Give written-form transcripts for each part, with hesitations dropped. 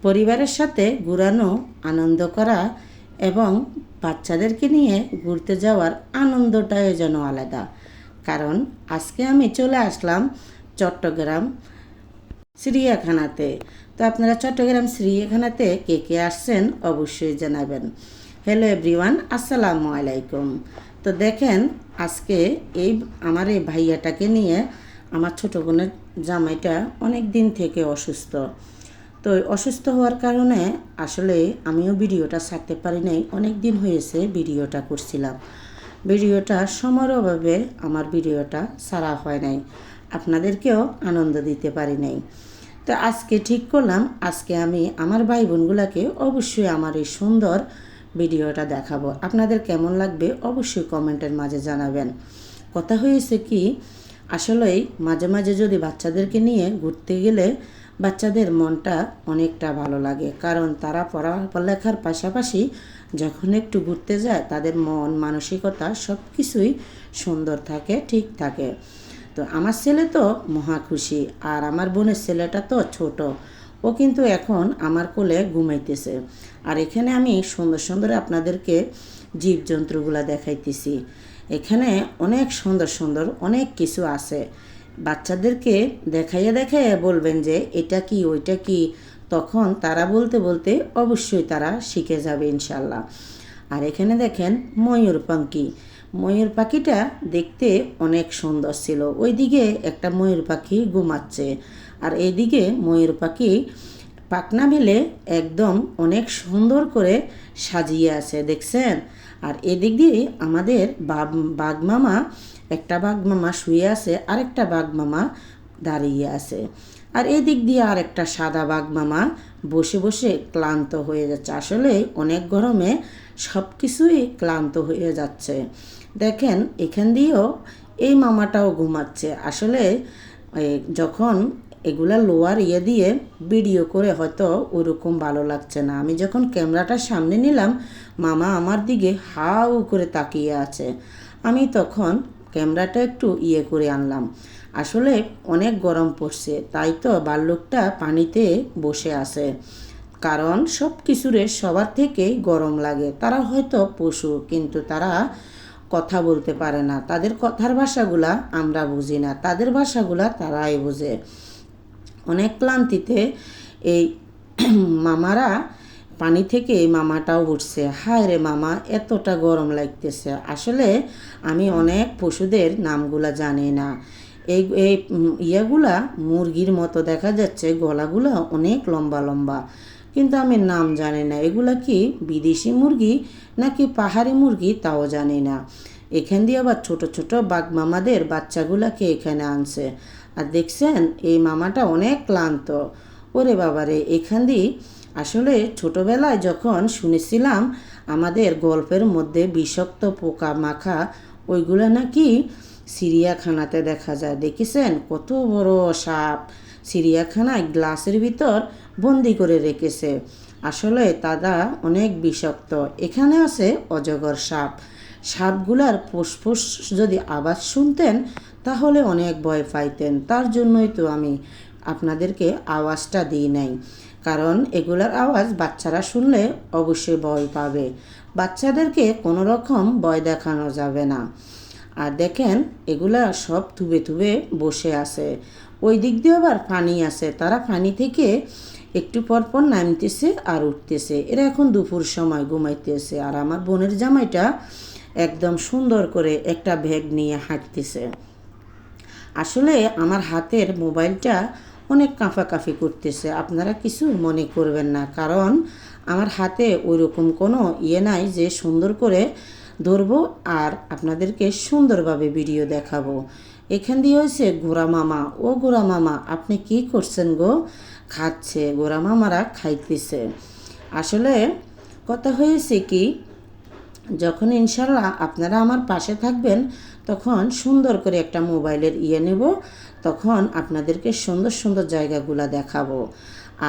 পরিবারের সাথে ঘুরানো, আনন্দ করা এবং বাচ্চাদেরকে নিয়ে ঘুরতে যাওয়ার আনন্দটাই যেন আলাদা। কারণ আজকে আমি চলে আসলাম চট্টগ্রাম চিড়িয়াখানাতে। তো আপনারা চট্টগ্রাম চিড়িয়াখানাতে কে কে আসছেন অবশ্যই জানাবেন। হ্যালো এভরিওয়ান, আসসালামু আলাইকুম। তো দেখেন, আজকে আমার এই ভাইয়াটাকে নিয়ে, আমার ছোটো বোনের জামাইটা অনেক দিন থেকে অসুস্থ। তো অসুস্থ হওয়ার কারণে আসলে আমিও ভিডিওটা ছাড়তে পারি নাই। অনেক দিন হয়েছে ভিডিওটা করছিলাম, ভিডিওটা সময়ের অভাবে আমার ভিডিওটা ছাড়া হয় নাই, আপনাদেরকেও আনন্দ দিতে পারি নাই। তো আজকে ঠিক করলাম, আজকে আমি আমার ভাই বোনগুলোকে অবশ্যই আমার এই সুন্দর ভিডিওটা দেখাবো। আপনাদের কেমন লাগবে অবশ্যই কমেন্টের মাঝে জানাবেন। কথা হয়েছে কি, আসলেই মাঝে মাঝে যদি বাচ্চাদেরকে নিয়ে ঘুরতে গেলে বাচ্চাদের মনটা অনেকটা ভালো লাগে। কারণ তারা পড়ালেখার পাশাপাশি যখন একটু ঘুরতে যায় তাদের মন মানসিকতা সব কিছুই সুন্দর থাকে, ঠিক থাকে। তো আমার ছেলে তো মহা খুশি, আর আমার বোনের ছেলেটা তো ছোট, ও কিন্তু এখন আমার কোলে ঘুমাইতেছে। আর এখানে আমি সুন্দর সুন্দর আপনাদেরকে জীবজন্তুগুলো দেখাইতেছি। এখানে অনেক সুন্দর সুন্দর অনেক কিছু আছে। বাচ্চাদেরকে দেখাইয়া দেখাইয়া বলবেন যে এটা কি ওইটা কি, তখন তারা বলতে বলতে অবশ্যই তারা শিখে যাবে ইনশাল্লাহ। আর এখানে দেখেন ময়ূর পাখিটা দেখতে অনেক সুন্দর ছিল। ওইদিকে একটা ময়ূর পাখি ঘুমাচ্ছে, আর এইদিকে ময়ূর পাখি পাখনা মেলে একদম অনেক সুন্দর করে সাজিয়ে আছে, দেখছেন। আর এদিক দিয়ে আমাদের বাঘ মামা, একটা বাঘ মামা শুয়ে আছে, আরেকটা বাঘ মামা দাঁড়িয়ে আছে। আর এদিক দিয়ে আর একটা সাদা বাঘ মামা বসে বসে ক্লান্ত হয়ে যাচ্ছে। আসলে অনেক গরমে সব কিছুই ক্লান্ত হয়ে যাচ্ছে। দেখেন এখান দিয়েও এই মামাটাও ঘুমাচ্ছে। আসলে যখন এগুলা লোয়ার দিয়ে ভিডিও করে হয়তো ওরকম ভালো লাগছে না। আমি যখন ক্যামেরাটা সামনে নিলাম, মামা আমার দিকে হাউ করে তাকিয়ে আছে। আমি তখন ক্যামেরাটা একটু করে আনলাম। আসলে অনেক গরম পড়ছে, তাই তো ভাল্লুকটা পানিতে বসে আছে। কারণ সব কিছুরে সবার থেকেই গরম লাগে। তারা হয়তো পশু, কিন্তু তারা কথা বলতে পারে না। তাদের কথার ভাষাগুলা আমরা বুঝি না, তাদের ভাষাগুলা তারাই বোঝে। অনেক ক্লান্তিতে এই মামারা পানি থেকে এই মামাটাও উঠছে। হায় রে মামা, এতটা গরম লাগতেছে। আসলে আমি অনেক পশুদের নামগুলা জানি না। এই এই ইয়েগুলা মুরগির মতো দেখা যাচ্ছে, গলাগুলো অনেক লম্বা লম্বা, কিন্তু আমি নাম জানি না। এগুলা কি বিদেশি মুরগি নাকি পাহাড়ি মুরগি তাও জানি না। এখান দিয়ে আবার ছোট ছোট বাঘ মামাদের বাচ্চাগুলাকে এখানে আনছে। আর দেখছেন এই মামাটা অনেক ক্লান্ত। ওরে বাবারে, এখান দিয়ে আসলে ছোটোবেলায় যখন শুনেছিলাম আমাদের গল্পের মধ্যে বিষাক্ত পোকা মাখা ওইগুলো নাকি চিড়িয়াখানাতে দেখা যায়। দেখেছেন কত বড় সাপ চিড়িয়াখানায় গ্লাসের ভিতর বন্দি করে রেখেছে। আসলে তারা অনেক বিষাক্ত। এখানে আছে অজগর সাপ। সাপগুলার ফুসফুস যদি আওয়াজ শুনতেন তাহলে অনেক ভয় পাইতেন। তার জন্যই তো আমি আপনাদেরকে আওয়াজটা দিই নাই। কারণ এগুলার আওয়াজ বাচ্চারা শুনলে অবশ্যই ভয় পাবে। বাচ্চাদেরকে কোনো রকম ভয় দেখানো যাবে না। আর দেখেন এগুলা সব থুবে থুবে বসে আছে। ওই দিক দিয়ে আবার পানি আছে, তারা পানি থেকে একটু পর পর নামতেছে আর উঠতেছে। এরা এখন দুপুর সময় ঘুমাইতেছে। আর আমার বোনের জামাইটা একদম সুন্দর করে একটা ব্যাগ নিয়ে হাঁটতেছে। আসলে আমার হাতের মোবাইলটা অনেক কাঁপাকাঁপি করতেছে, আপনারা কিছু মনে করবেন না। কারণ আমার হাতে ওইরকম কোনো নাই যে সুন্দর করে ধরবো আর আপনাদেরকে সুন্দরভাবে ভিডিও দেখাবো। এখান দিয়ে হয়েছে গোরা মামা। ও গোরা মামা, আপনি কি করছেন গো? খাচ্ছে, গোরা মামারা খাইতেছে। আসলে কথা হয়েছে কি, যখন ইনশাল্লাহ আপনারা আমার পাশে থাকবেন তখন সুন্দর করে একটা মোবাইলের নেব, তখন আপনাদেরকে সুন্দর সুন্দর জায়গাগুলো দেখাবো।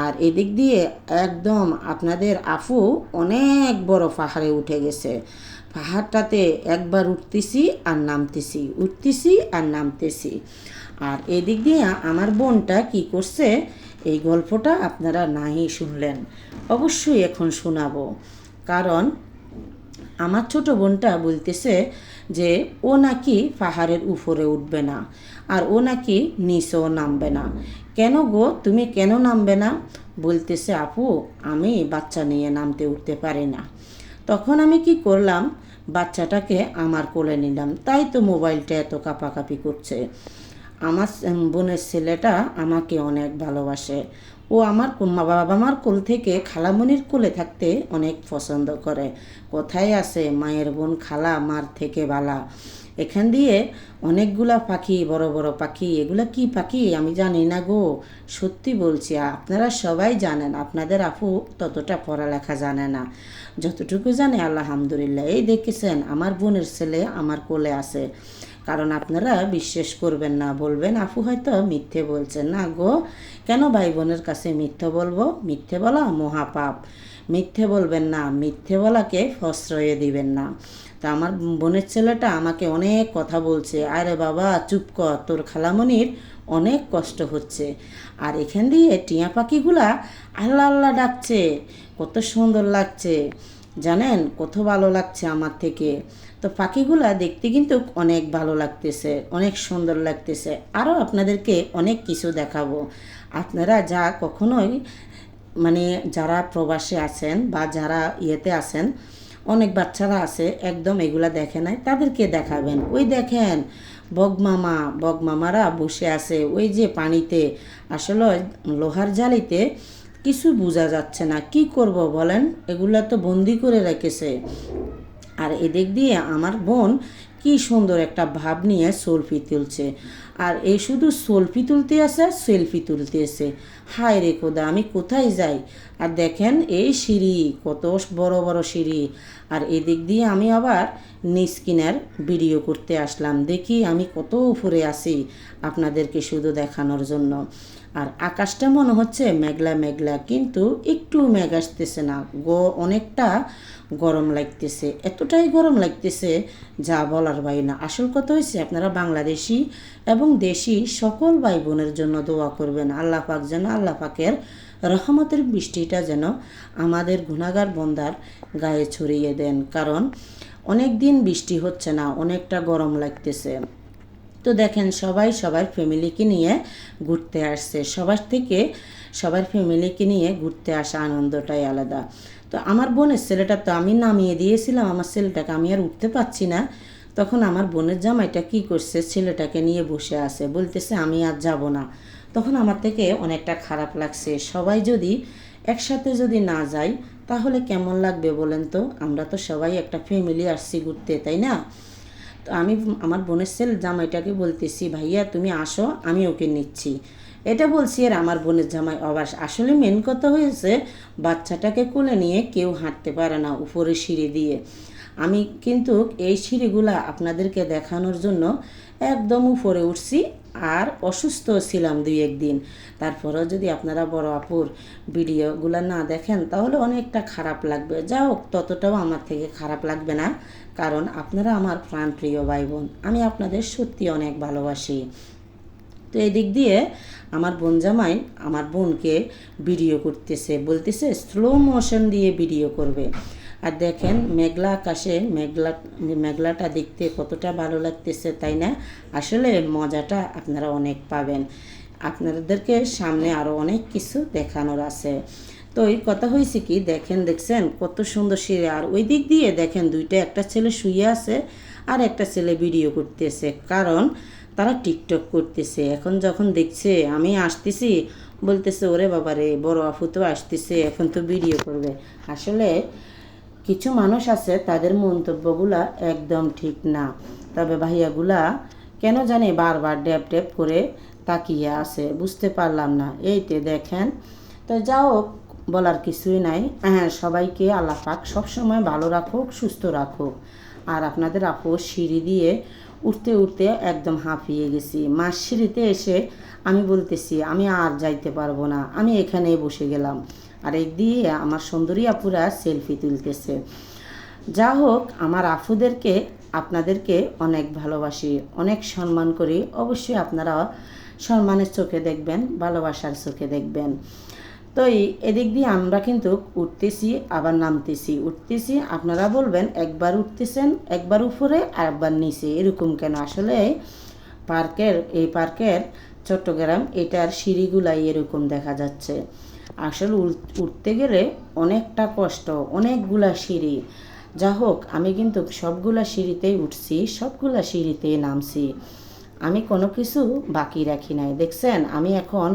আর এদিক দিয়ে একদম আপনাদের আফু অনেক বড় পাহাড়ে উঠে গেছে। পাহাড়টাতে একবার উঠতেছি আর নামতেছি, উঠতেছি আর নামতেছি। আর এদিক দিয়ে আমার বোনটা কি করছে, এই গল্পটা আপনারা নাই শুনলেন, অবশ্যই এখন শোনাবো। কারণ আমার ছোট বোনটা বলতেছে যে ও নাকি পাহাড়ের উপরে উঠবে না, আর ও নাকি নিচেও নামবে না। কেন গো, তুমি কেন নামবে না? বলতেছে আপু, আমি বাচ্চা নিয়ে নামতে উঠতে পারি না। তখন আমি কি করলাম, বাচ্চাটাকে আমার কোলে নিলাম, তাই তো মোবাইলটা এত কাঁপাকাঁপি করছে। আমার বোনের ছেলেটা আমাকে অনেক ভালোবাসে। ও আমার বাবা মার কোল থেকে খালামণির কোলে থাকতে অনেক পছন্দ করে। কোথায় আছে মায়ের বোন খালা মার থেকে বালা। এখান দিয়ে অনেকগুলা পাখি, বড় বড় পাখি, এগুলা কি পাখি আমি জানি না গো, সত্যি বলছি। আপনারা সবাই জানেন, আপনাদের আপু ততটা পড়ালেখা জানে না, যতটুকু জানে আলহামদুলিল্লাহ। এই দেখেছেন আমার বোনের ছেলে আমার কোলে আছে। কারণ আপনারা বিশ্বাস করবেন না, বলবেন আপু হয়তো মিথ্যে বলছেন। না গো, কেন ভাই বোনের কাছে মিথ্যে বলবো? মিথ্যে বলা মহাপাপ। মিথ্যে বলবেন না, মিথ্যে বলাকে প্রশ্রয় দিবেন না। তা আমার বোনের ছেলেটা আমাকে অনেক কথা বলছে, আরে বাবা চুপ কর, তোর খালামণির অনেক কষ্ট হচ্ছে। আর এখান দিয়ে টিয়া পাখিগুলা আল্লাহ আল্লাহ ডাকছে, কত সুন্দর লাগছে জানেন, কত ভালো লাগছে আমার থেকে। তো পাখিগুলা দেখতে কিন্তু অনেক ভালো লাগতেছে, অনেক সুন্দর লাগতেছে। আরও আপনাদেরকে অনেক কিছু দেখাবো। আপনারা যা কখনোই মানে যারা প্রবাসে আছেন বা যারা ইয়েতে আছেন, অনেক বাচ্চারা আছে একদম এগুলা দেখে নাই, তাদেরকে দেখাবেন। ওই দেখেন বগমামারা বসে আছে ওই যে পানিতে, আসলে লোহার জালিতে কিছু বোঝা যাচ্ছে না, কি করব বলেন, এগুলা তো বন্দি করে রেখেছে। আর এদিক দিয়ে আমার বোন কি সুন্দর একটা ভাব নিয়ে সেলফি তুলছে। আর এই শুধু সেলফি তুলতে আসে, সেলফি তুলতে আসে। হায় রে খোদা, আমি কোথায় যাই? আর দেখেন এই সিঁড়ি, কত বড় বড় সিঁড়ি। আর এদিক দিয়ে আমি আবার নিচ কিনার ভিডিও করতে আসলাম, দেখি আমি কত উপরে আছি আপনাদেরকে শুধু দেখানোর জন্য। আর আকাশটা মনে হচ্ছে মেঘলা মেঘলা, কিন্তু একটু মেঘ আসতেছে না, অনেকটা গরম লাগতেছে, এতটাই গরম লাগতেছে যা বলার বাইরে না। আসল কথা হয়েছে, আপনারা বাংলাদেশি এবং দেশি সকল ভাই বোনের জন্য দোয়া করবেন, আল্লাহ পাক যেন, আল্লাহ পাকের রহমতের বৃষ্টিটা যেন আমাদের গুনাহগার বন্দার গায়ে ছড়িয়ে দেন। কারণ অনেক দিন বৃষ্টি হচ্ছে না, অনেকটা গরম লাগতেছে। তো দেখেন সবাই সবার ফ্যামিলিকে নিয়ে ঘুরতে আসছে, সবার ফ্যামিলিকে নিয়ে ঘুরতে আসা আনন্দটাই আলাদা। তো আমার বোনের ছেলেটা তো আমি নামিয়ে দিয়েছিলাম, আমার ছেলেটাকে আমি আর উঠতে পারছি না। তখন আমার বোনের জামাইটা কি করছে, ছেলেটাকে নিয়ে বসে আছে, বলতেছে আমি আর যাব না। তখন আমার থেকে অনেকটা খারাপ লাগছে, সবাই যদি একসাথে যদি না যাই তাহলে কেমন লাগবে বলেন তো? আমরা তো সবাই একটা ফ্যামিলি আসছি ঘুরতে, তাই না? তো আমি আমার বোনের ছেলে জামাইটাকে বলতেছি, ভাইয়া তুমি আসো, আমি ওকে নিচ্ছি, এটা বলছি। আর আমার বোনের জামাই অবাস। আসলে মেন কথা হয়েছে, বাচ্চাটাকে কোলে নিয়ে কেউ হাঁটতে পারে না উপরে সিঁড়ি দিয়ে। আমি কিন্তু এই সিঁড়িগুলা আপনাদেরকে দেখানোর জন্য একদম উপরে উঠছি, আর অসুস্থ ছিলাম 2-1 দিন। তারপরেও যদি আপনারা বড় আপুর ভিডিওগুলো না দেখেন তাহলে অনেকটা খারাপ লাগবে। যা হোক, ততটাও আমার থেকে খারাপ লাগবে না, কারণ আপনারা আমার প্রাণপ্রিয় ভাই বোন, আমি আপনাদের সত্যি অনেক ভালোবাসি। তো এই দিক দিয়ে আমার বোন জামাই আমার বোনকে ভিডিও করতেছে, বলতেছে স্লো মোশন দিয়ে ভিডিও করবে। আর দেখেন মেঘলা আকাশে মেঘলাটা দেখতে কতটা ভালো লাগতেছে, তাই না? আসলে মজাটা আপনারা অনেক পাবেন, আপনাদেরকে সামনে আরও অনেক কিছু দেখানোর আছে। তো এই কথা হয়েছে কি, দেখছেন কত সুন্দর সিঁড়ি। আর ওই দিক দিয়ে দেখেন একটা ছেলে শুয়ে আছে আর একটা ছেলে ভিডিও করতেছে, কারণ তারা টিকটক করতেছে। এখন যখন দেখছে আমি আসতেছি, বলতেছে ওরে বাবা রে, বড় আপু তো আসতেছে, এখন তো ভিডিও করবে। আসলে কিছু মানুষ আছে তাদের মন্তব্যগুলা একদম ঠিক না, তবে ভাইয়াগুলা কেন জানি বারবার ড্যাপ ড্যাপ করে তাকিয়ে আছে, বুঝতে পারলাম না। এইতে দেখেন। তো যাও, বলার কিছুই নাই। হ্যাঁ, সবাইকে আল্লাহ পাক সবসময় ভালো রাখুক, সুস্থ রাখুক। আর আপনাদের আপু সিঁড়ি দিয়ে উঠতে উঠতে একদম হাঁপিয়ে গেছি। মাস সিঁড়িতে এসে আমি বলতেছি আমি আর যাইতে পারবো না, আমি এখানেই বসে গেলাম। আর একদিকে আমার সুন্দরী আপুরা সেলফি তুলতেছে। যা হোক, আমার আপুদেরকে আপনাদেরকে অনেক ভালোবাসি, অনেক সম্মান করি। অবশ্যই আপনারা সম্মানের চোখে দেখবেন, ভালোবাসার চোখে দেখবেন। তো এদিক দিয়ে আমরা কিন্তু উঠতেছি আবার নামতেছি, উঠতেছি, আপনারা বলবেন একবার উঠতেছেন, একবার উপরে আর একবার নিচে, এরকম কেন? আসলে পার্কের চট্টগ্রাম এটার সিঁড়িগুলাই এরকম দেখা যাচ্ছে। আসলে উঠতে গেলে অনেকটা কষ্ট, অনেকগুলা সিঁড়ি। যা হোক, আমি কিন্তু সবগুলা সিঁড়িতেই উঠছি, সবগুলা সিঁড়িতেই নামছি, আমি কোনো কিছু বাকি রাখি নাই। দেখছেন, আমি এখন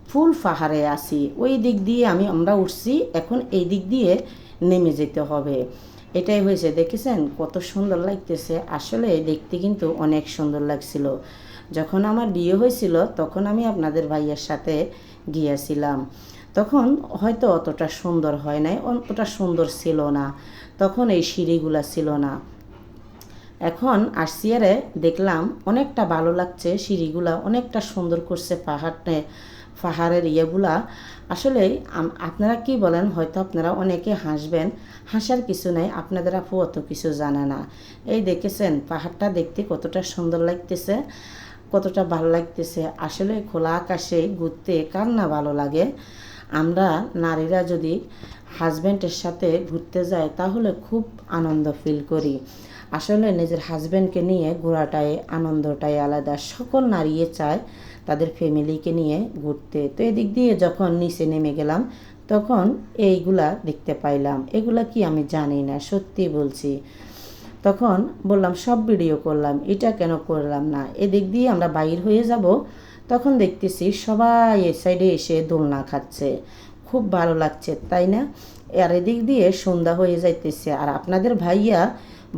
ফুল পাহাড়ে আছি, ওই দিক দিয়ে আমরা উঠছি, এখন এই দিক দিয়ে নেমে যেতে হবে। এটাই হয়েছে, দেখেছেন কত সুন্দর লাগতেছে। আসলে দেখতে কিন্তু অনেক সুন্দর লাগছিল। যখন আমার বিয়ে হয়েছিল তখন আমি আপনাদের ভাইয়ের সাথে গিয়েছিলাম, তখন হয়তো অতটা সুন্দর হয় নাই, অতটা সুন্দর ছিল না, তখন এই সিঁড়িগুলা ছিল না। এখন আসছি আরে দেখলাম অনেকটা ভালো লাগছে, সিঁড়িগুলা অনেকটা সুন্দর করছে, পাহাড়ের ইয়েগুলা। আসলে আপনারা কি বলেন, হয়তো আপনারা অনেকে হাসবেন, হাসার কিছু নাই, আপনাদের আপু অত কিছু জানে না। এই দেখেছেন পাহাড়টা দেখতে কতটা সুন্দর লাগতেছে, কতটা ভালো লাগতেছে। আসলে খোলা আকাশে ঘুরতে কার না ভালো লাগে? আমরা নারীরা যদি হাজব্যান্ডের সাথে ঘুরতে যাই তাহলে খুব আনন্দ ফিল করি। আসলে নিজের হাজব্যান্ডকে নিয়ে ঘোরাটাই আনন্দটাই আলাদা। সকল নারীয়ে চায় তাদের ফ্যামিলিকে নিয়ে ঘুরতে। তো এদিক দিয়ে যখন নিচে নেমে গেলাম তখন এইগুলা দেখতে পাইলাম। এগুলা কি আমি জানি না, সত্যি বলছি। তখন বললাম সব ভিডিও করলাম, এটা কেন করলাম না। এদিক দিয়ে আমরা বাইর হয়ে যাব, তখন দেখতেছি সবাই এ সাইডে এসে দোলনা খাচ্ছে, খুব ভালো লাগছে, তাই না? আর এদিক দিয়ে সন্ধ্যা হয়ে যাইতেছে, আর আপনাদের ভাইয়া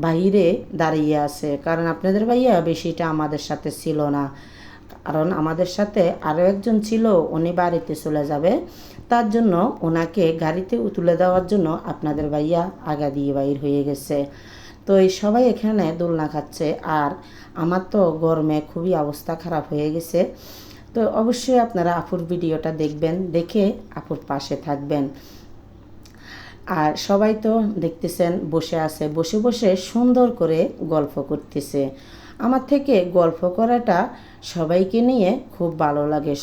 বাইরে দাঁড়িয়ে আছে, কারণ আপনাদের ভাইয়া বেশিটা আমাদের সাথে ছিল না, কারণ আমাদের সাথে আরও একজন ছিল, উনি বাড়িতে চলে যাবে, তার জন্য ওনাকে গাড়িতে তুলে দেওয়ার জন্য আপনাদের ভাইয়া আগা দিয়ে বাইর হয়ে গেছে। তো এই সবাই এখানে দোলনা খাচ্ছে, আর আমার তো গরমে খুবই অবস্থা খারাপ হয়ে গেছে। তো অবশ্যই আপনারা আপুর ভিডিওটা দেখবেন, দেখে আপুর পাশে থাকবেন। আর সবাই তো দেখতেছেন বসে আছে, বসে বসে সুন্দর করে গল্প করতেছে। আমার থেকে গল্প করাটা সবাইকে নিয়ে খুব ভালো লাগে,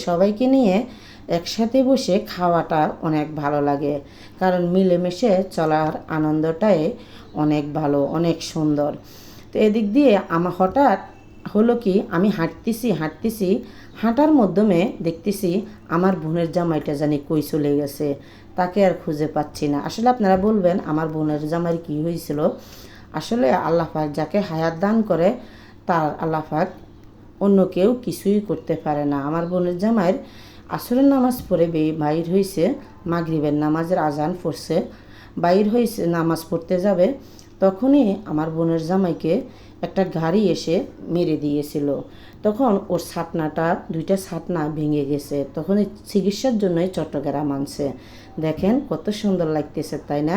সবাইকে নিয়ে একসাথে বসে খাওয়াটা অনেক ভালো লাগে, কারণ মিলেমিশে চলার আনন্দটাই অনেক ভালো, অনেক সুন্দর। তো এদিক দিয়ে আমার হঠাৎ হলো কি, আমি হাঁটতেছি, হাঁটার মাধ্যমে দেখতেছি আমার বোনের জামাইটা জানি কই চলে গেছে, তাকে আর খুঁজে পাচ্ছি না। আসলে আপনারা বলবেন আমার বোনের জামাই কী হয়েছিল। আসলে আল্লাহ পাক যাকে হায়াত দান করে তার আল্লাহ পাক অন্য কেউ কিছুই করতে পারে না। আমার বোনের জামাইয়ের আসরের নামাজ পড়ে বাইর হয়েছে, মাগরিবের নামাজের আজান পড়ছে, বাইর হয়েছে নামাজ পড়তে যাবে, তখনই আমার বোনের জামাইকে একটা গাড়ি এসে মেরে দিয়েছিল। তখন ওর দুইটা ছাতনা ভেঙে গেছে, তখন চিকিৎসার জন্যই চট্টগ্রাম আনছে। দেখেন কত সুন্দর লাগতেছে, তাই না?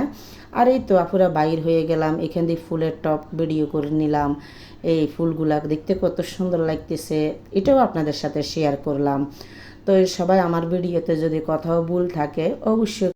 আর এই তো আপুরা বাইর হয়ে গেলাম, এখান দিয়ে ফুলের টপ ভিডিও করে নিলাম, এই ফুলগুলা দেখতে কত সুন্দর লাগতেছে, এটাও আপনাদের সাথে শেয়ার করলাম। তো সবাই আমার ভিডিওতে যদি কোথাও ভুল থাকে অবশ্যই